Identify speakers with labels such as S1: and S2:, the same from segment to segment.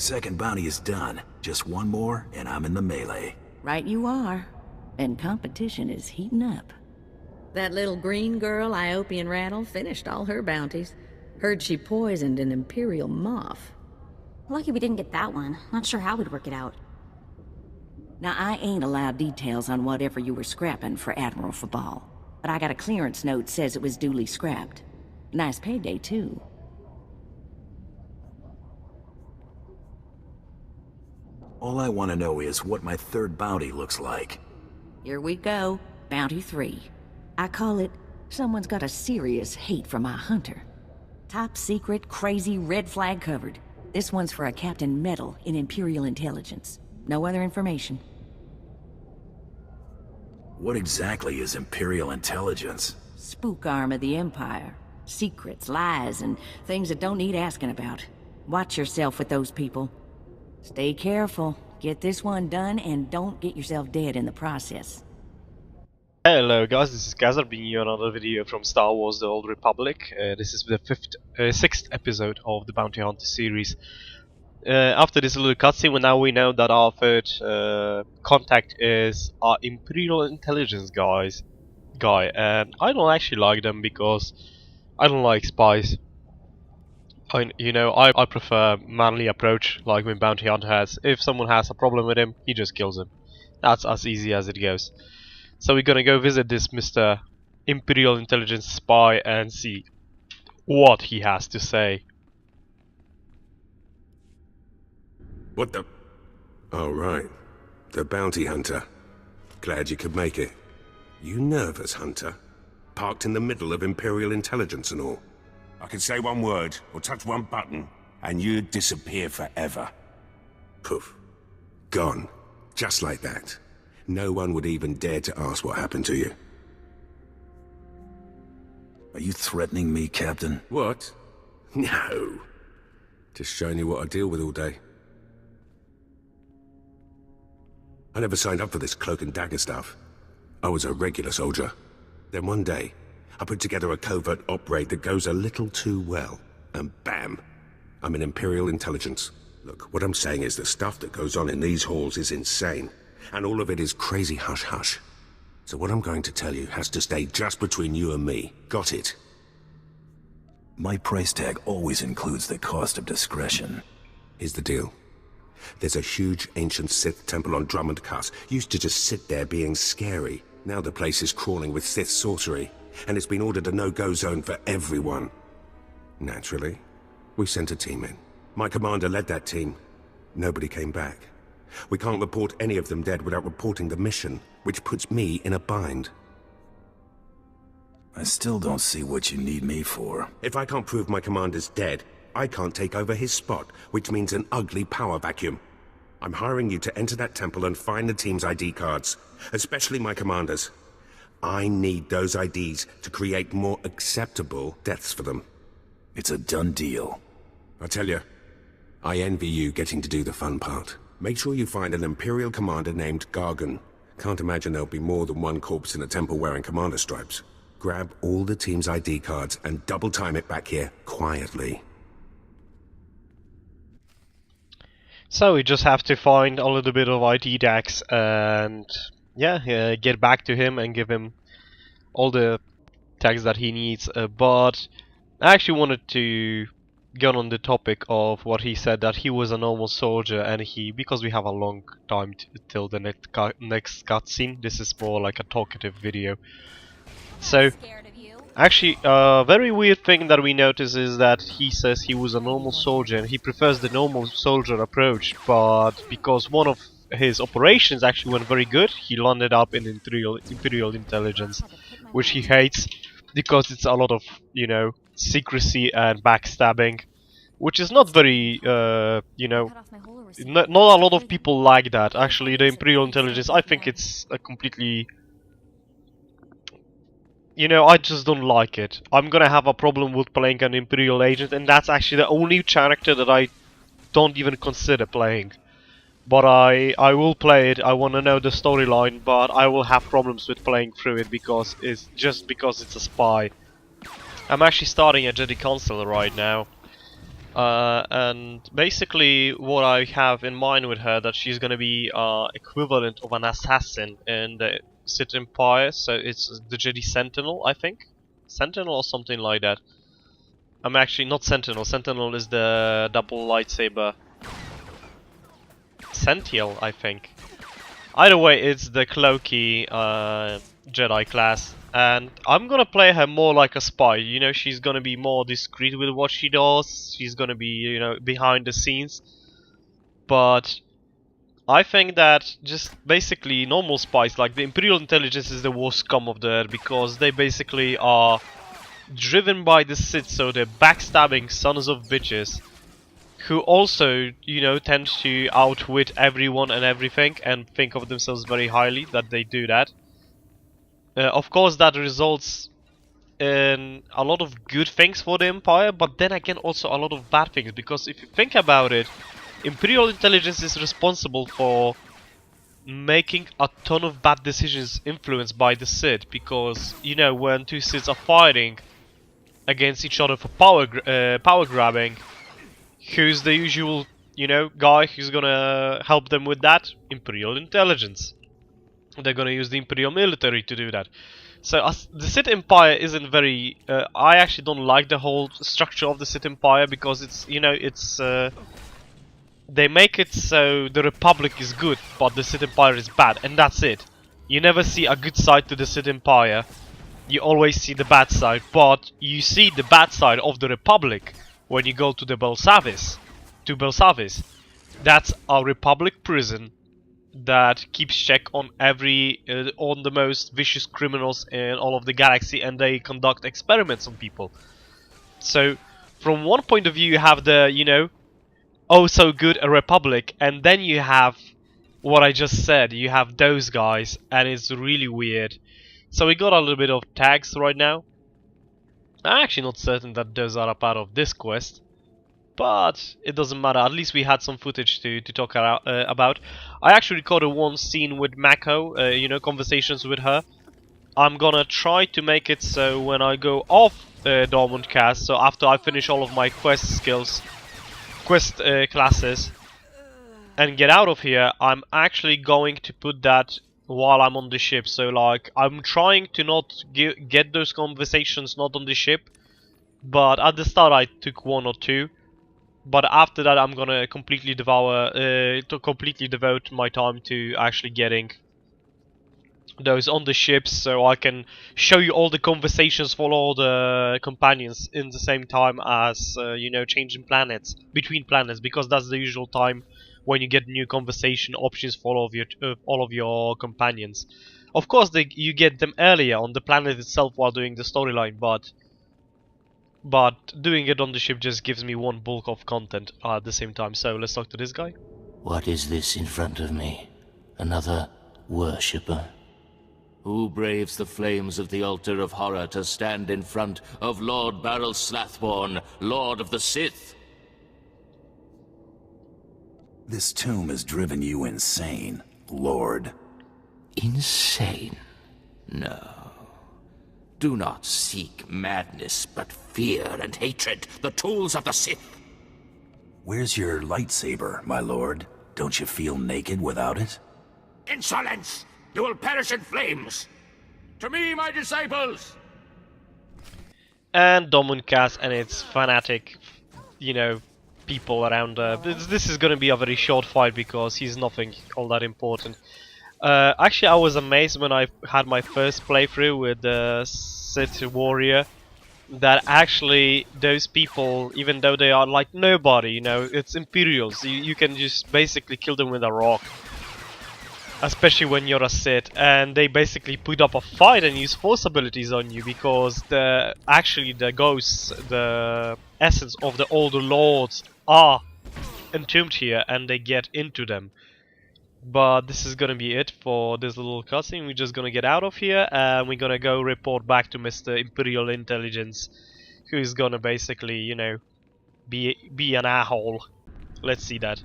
S1: Second bounty is done. Just one more, and I'm in the melee.
S2: Right you are. And competition is heating up. That little green girl, Iopian Rattle, finished all her bounties. Heard she poisoned an Imperial moth.
S3: Lucky we didn't get that one. Not sure how we'd work it out.
S2: Now, I ain't allowed details on whatever you were scrapping for Admiral Fabal, but I got a clearance note says it was duly scrapped. Nice payday, too.
S1: All I want to know is what my third bounty looks like.
S2: Here we go. Bounty 3. I call it, someone's got a serious hate for my hunter. Top secret, crazy, red flag covered. This one's for a Captain Metal in Imperial Intelligence. No other information.
S1: What exactly is Imperial Intelligence?
S2: Spook arm of the Empire. Secrets, lies, and things that don't need asking about. Watch yourself with those people. Stay careful. Get this one done and don't get yourself dead in the process.
S4: Hello guys, this is Kazrahim bringing you another video from Star Wars The Old Republic. This is the sixth episode of the Bounty Hunter series. After this little cutscene, now we know that our third contact is our Imperial Intelligence guy, and I don't actually like them because I don't like spies. I prefer manly approach, like when Bounty Hunter has. If someone has a problem with him, he just kills him. That's as easy as it goes. So we're gonna go visit this Mr. Imperial Intelligence spy and see what he has to say.
S5: What the? Oh, right. The bounty hunter. Glad you could make it. You nervous, Hunter? Parked in the middle of Imperial Intelligence and all.
S6: I could say one word, or touch one button, and you'd disappear forever.
S5: Poof. Gone. Just like that. No one would even dare to ask what happened to you.
S1: Are you threatening me, Captain?
S5: What? No. Just showing you what I deal with all day. I never signed up for this cloak and dagger stuff. I was a regular soldier. Then one day, I put together a covert op raid that goes a little too well. And bam! I'm in Imperial Intelligence. Look, what I'm saying is the stuff that goes on in these halls is insane. And all of it is crazy hush-hush. So what I'm going to tell you has to stay just between you and me. Got it?
S1: My price tag always includes the cost of discretion.
S5: Here's the deal. There's a huge ancient Sith temple on Drummond Cuss. Used to just sit there being scary. Now the place is crawling with Sith sorcery. And it's been ordered a no-go zone for everyone. Naturally, we sent a team in. My commander led that team. Nobody came back. We can't report any of them dead without reporting the mission, which puts me in a bind.
S1: I still don't see what you need me for.
S5: If I can't prove my commander's dead, I can't take over his spot, which means an ugly power vacuum. I'm hiring you to enter that temple and find the team's ID cards, especially my commander's. I need those IDs to create more acceptable deaths for them.
S1: It's a done deal.
S5: I tell you, I envy you getting to do the fun part. Make sure you find an Imperial commander named Gargan. Can't imagine there'll be more than one corpse in a temple wearing commander stripes. Grab all the team's ID cards and double time it back here, quietly.
S4: So we just have to find a little bit of ID tags and get back to him and give him all the tags that he needs. But I actually wanted to get on the topic of what he said, that he was a normal soldier, and because we have a long time till the next cutscene, this is more like a talkative video. So actually, a very weird thing that we notice is that he says he was a normal soldier and he prefers the normal soldier approach, but because one of his operations actually went very good, he landed up in Imperial Intelligence, which he hates because it's a lot of, secrecy and backstabbing, which is not very, not a lot of people like that. Actually, the Imperial Intelligence, I think it's a completely, I just don't like it. I'm gonna have a problem with playing an Imperial agent, and that's actually the only character that I don't even consider playing. But I will play it. I want to know the storyline, but I will have problems with playing through it because it's a spy. I'm actually starting a Jedi Council right now, And basically what I have in mind with her, that she's gonna be equivalent of an assassin in the Sith Empire, so it's the Jedi Sentinel, I think? Sentinel or something like that. I'm actually not Sentinel, Sentinel is the double lightsaber. Sential, I think. Either way, it's the cloaky Jedi class, and I'm gonna play her more like a spy. You know, she's gonna be more discreet with what she does. She's gonna be, you know, behind the scenes. But I think that just basically normal spies, like the Imperial Intelligence, is the worst scum of the earth, because they basically are driven by the Sith, so they're backstabbing sons of bitches, who also, you know, tend to outwit everyone and everything and think of themselves very highly that they do that. Of course, that results in a lot of good things for the Empire, but then again also a lot of bad things, because if you think about it, Imperial Intelligence is responsible for making a ton of bad decisions influenced by the Sith, because, you know, when two Siths are fighting against each other for power grabbing, who's the usual, you know, guy who's gonna help them with that? Imperial Intelligence. They're gonna use the Imperial military to do that. So the Sith Empire isn't very... I actually don't like the whole structure of the Sith Empire, because it's, you know, it's... they make it so the Republic is good, but the Sith Empire is bad, and that's it. You never see a good side to the Sith Empire. You always see the bad side, but you see the bad side of the Republic when you go to the Belsavis. That's a Republic prison that keeps check on on the most vicious criminals in all of the galaxy, and they conduct experiments on people. So, from one point of view, you have the, you know, oh so good a Republic, and then you have what I just said. You have those guys, and it's really weird. So we got a little bit of tags right now. I'm actually not certain that those are a part of this quest, but it doesn't matter. At least we had some footage to talk about. I actually recorded one scene with Mako, you know, conversations with her. I'm gonna try to make it so when I go off Dormant Cast, so after I finish all of my quest classes, and get out of here, I'm actually going to put that while I'm on the ship. So like, I'm trying to not get those conversations not on the ship, but at the start I took one or two. But after that, I'm gonna completely devote my time to actually getting those on the ships, so I can show you all the conversations for all the companions in the same time as, you know, changing planets, between planets, because that's the usual time when you get new conversation options for all of your companions. Of course, you get them earlier on the planet itself while doing the storyline, but doing it on the ship just gives me one bulk of content at the same time. So let's talk to this guy.
S7: What is this in front of me? Another worshipper? Who braves the flames of the altar of horror to stand in front of Lord Baral Slathborn, Lord of the Sith?
S1: This tomb has driven you insane, Lord.
S7: Insane? No. Do not seek madness, but fear and hatred, the tools of the Sith.
S1: Where's your lightsaber, my lord? Don't you feel naked without it?
S7: Insolence! You will perish in flames! To me, my disciples!
S4: And Domunkas and its fanatic, you know, people around. This is gonna be a very short fight because he's nothing all that important. Actually, I was amazed when I had my first playthrough with the Sith Warrior, that actually those people, even though they are like nobody, you know, it's Imperials, you can just basically kill them with a rock. Especially when you're a Sith, and they basically put up a fight and use force abilities on you, because the ghosts, the essence of the older lords are entombed here, and they get into them. But this is gonna be it for this little cutscene. We're just gonna get out of here, and we're gonna go report back to Mr. Imperial Intelligence, who's gonna basically, you know, be an a-hole. Let's see that.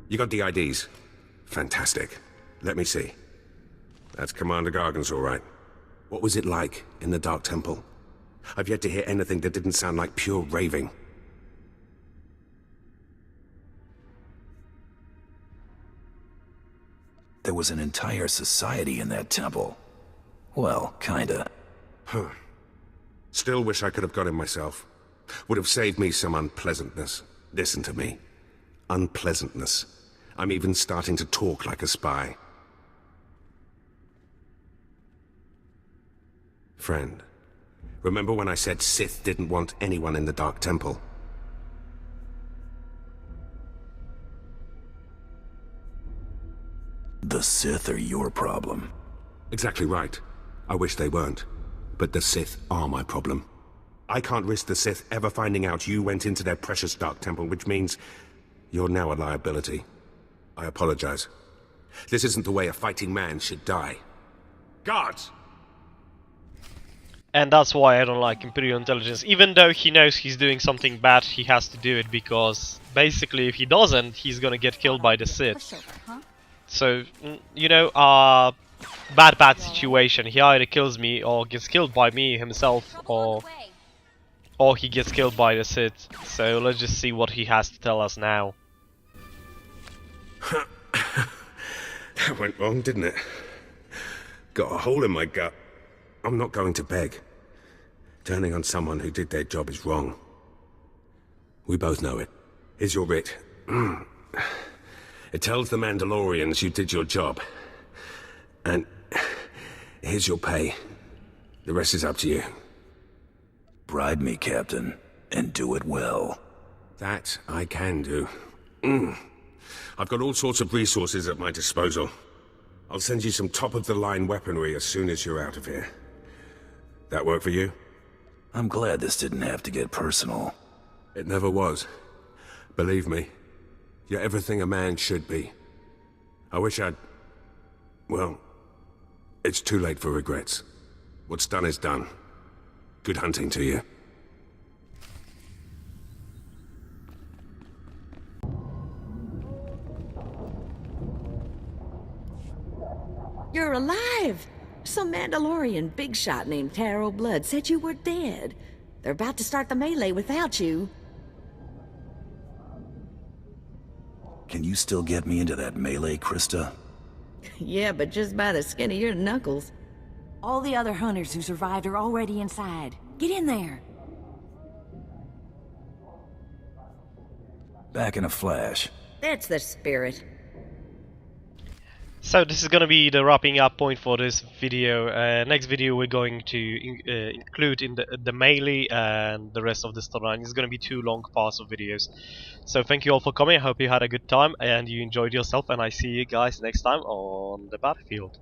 S5: You got the IDs? Fantastic. Let me see. That's Commander Gargan's all right. What was it like in the Dark Temple? I've yet to hear anything that didn't sound like pure raving.
S1: There was an entire society in that temple. Well, kinda.
S5: Huh. Still wish I could have got him myself. Would have saved me some unpleasantness. Listen to me. Unpleasantness. I'm even starting to talk like a spy. Friend, remember when I said Sith didn't want anyone in the Dark Temple?
S1: The Sith are your problem.
S5: Exactly right. I wish they weren't. But the Sith are my problem. I can't risk the Sith ever finding out you went into their precious Dark Temple, which means you're now a liability. I apologize. This isn't the way a fighting man should die. Guards!
S4: And that's why I don't like Imperial Intelligence. Even though he knows he's doing something bad, he has to do it because basically if he doesn't, he's gonna get killed by the Sith. So, you know, bad situation. He either kills me or gets killed by me himself, or he gets killed by the Sith. So let's just see what he has to tell us now.
S5: That went wrong, didn't it? Got a hole in my gut. I'm not going to beg. Turning on someone who did their job is wrong. We both know it. Here's your writ. It tells the Mandalorians you did your job. And here's your pay. The rest is up to you.
S1: Bribe me, Captain, and do it well.
S5: That I can do. I've got all sorts of resources at my disposal. I'll send you some top-of-the-line weaponry as soon as you're out of here. That work for you?
S1: I'm glad this didn't have to get personal.
S5: It never was. Believe me, you're everything a man should be. I wish I'd... Well, it's too late for regrets. What's done is done. Good hunting to you.
S2: You're alive! Some Mandalorian big shot named Taro Blood said you were dead. They're about to start the melee without you.
S1: Can you still get me into that melee, Krista?
S2: Yeah, but just by the skin of your knuckles. All the other hunters who survived are already inside. Get in there!
S1: Back in a flash.
S2: That's the spirit.
S4: So this is gonna be the wrapping up point for this video. Next video we're going to include in the melee and the rest of the storyline. It's gonna be 2 long parts of videos. So thank you all for coming. I hope you had a good time and you enjoyed yourself, and I see you guys next time on the battlefield.